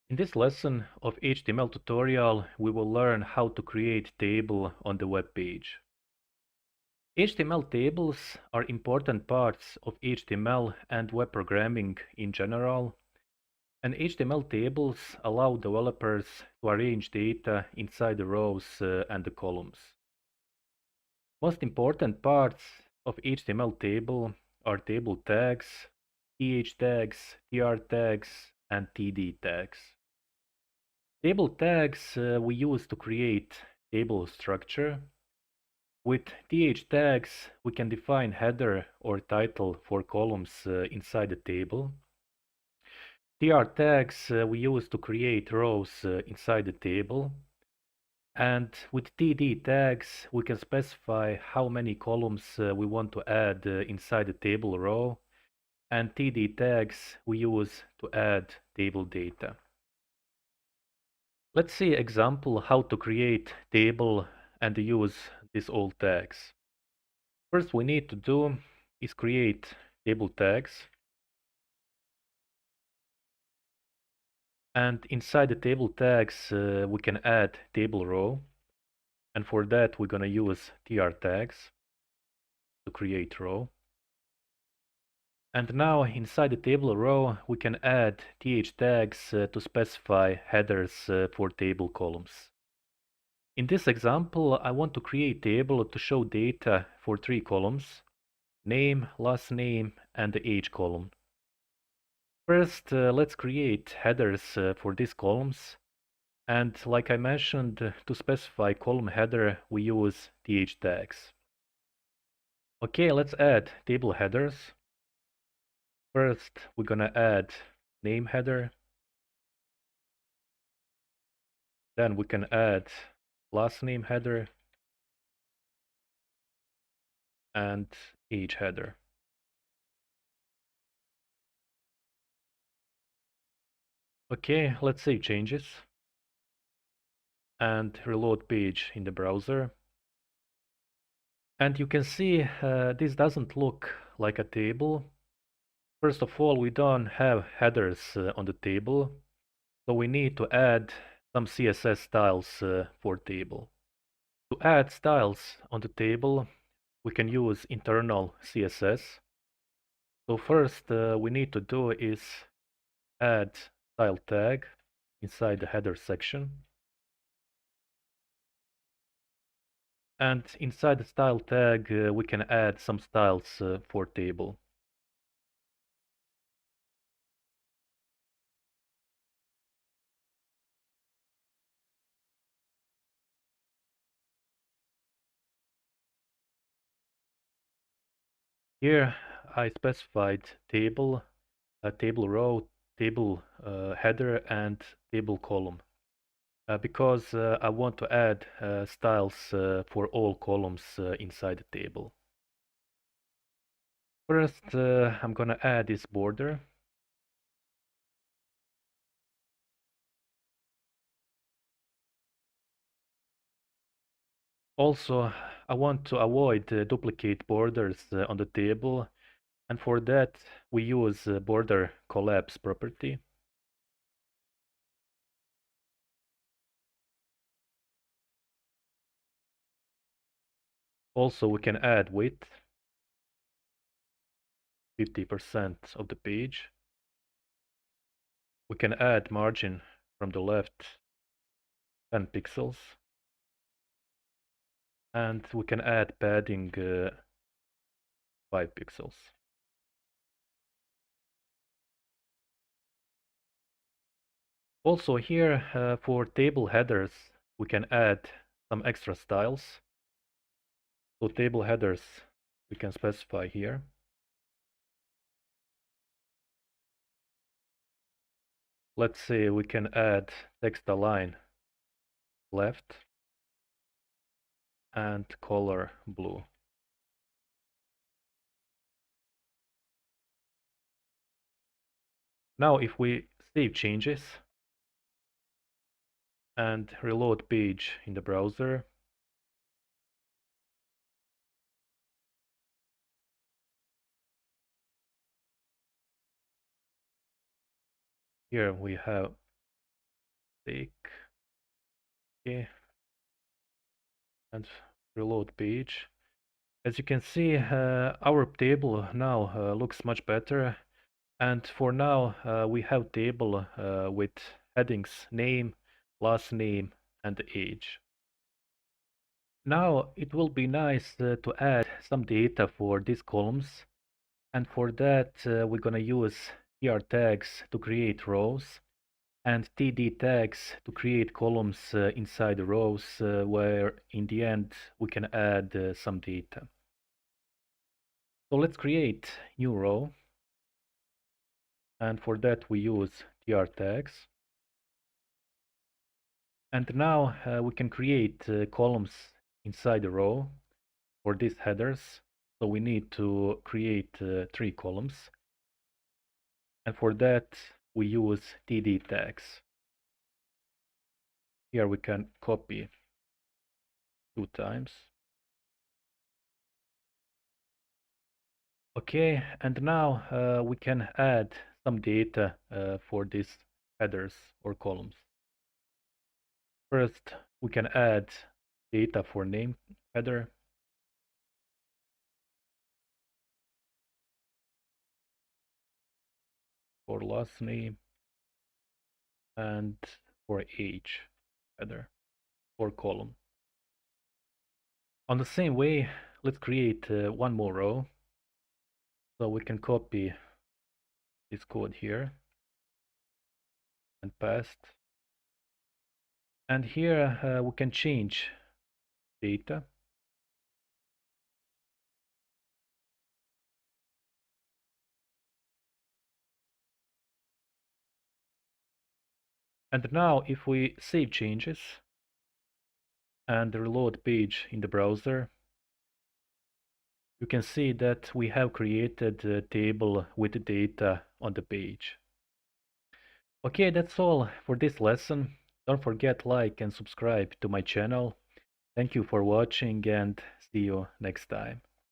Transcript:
In this lesson of HTML tutorial, we will learn how to create table on the web page. HTML tables are important parts of HTML and web programming in general, and HTML tables allow developers to arrange data inside the rows and the columns. Most important parts of HTML table are table tags, th tags, tr tags, and td tags. Table tags we use to create table structure. With th tags, we can define header or title for columns inside the table. Tr tags we use to create rows inside the table. And with td tags, we can specify how many columns we want to add inside the table row. And td tags we use to add table data. Let's see example how to create table and use these all tags. First we need to do is create table tags. And inside the table tags we can add table row. And for that we're gonna use tr tags to create row. And now inside the table row we can add th tags to specify headers for table columns. In this example, I want to create a table to show data for 3 columns: name, last name, and the age column. First, let's create headers for these columns. And like I mentioned, to specify column header, we use th tags. Okay, let's add table headers. First, we're gonna add name header. Then we can add last name header and age header. Okay, let's save changes and reload page in the browser. And you can see this doesn't look like a table. First of all, we don't have headers on the table, so we need to add some CSS styles for table. To add styles on the table, we can use internal CSS. So first we need to do is add style tag inside the header section. And inside the style tag, we can add some styles for table. Here I specified table, table row, table header, and table column because I want to add styles for all columns inside the table. First, I'm gonna add this border. Also, I want to avoid duplicate borders on the table, and for that we use border collapse property. Also, we can add width, 50% of the page. We can add margin from the left, 10 pixels. And we can add padding 5 pixels. Also here for table headers, we can add some extra styles. So table headers we can specify here. Let's say we can add text align left and color blue. Now if we save changes and reload page in the browser, here we have take, okay, and reload page. As you can see, our table now looks much better. And for now, we have table with headings name, last name, and age. Now it will be nice to add some data for these columns. And for that, we're gonna use tr tags to create rows and td tags to create columns inside the rows where in the end we can add some data. So let's create new row. And for that we use tr tags. And now we can create columns inside the row for these headers. So we need to create 3 columns. And for that we use td tags. Here we can copy 2 times. Okay, and now we can add some data for these headers or columns. First, we can add data for name header, for last name, and for age header or column. On the same way, let's create one more row. So we can copy this code here and paste. And here we can change data. And now if we save changes and reload page in the browser, you can see that we have created a table with the data on the page. Okay, that's all for this lesson. Don't forget like and subscribe to my channel. Thank you for watching and see you next time.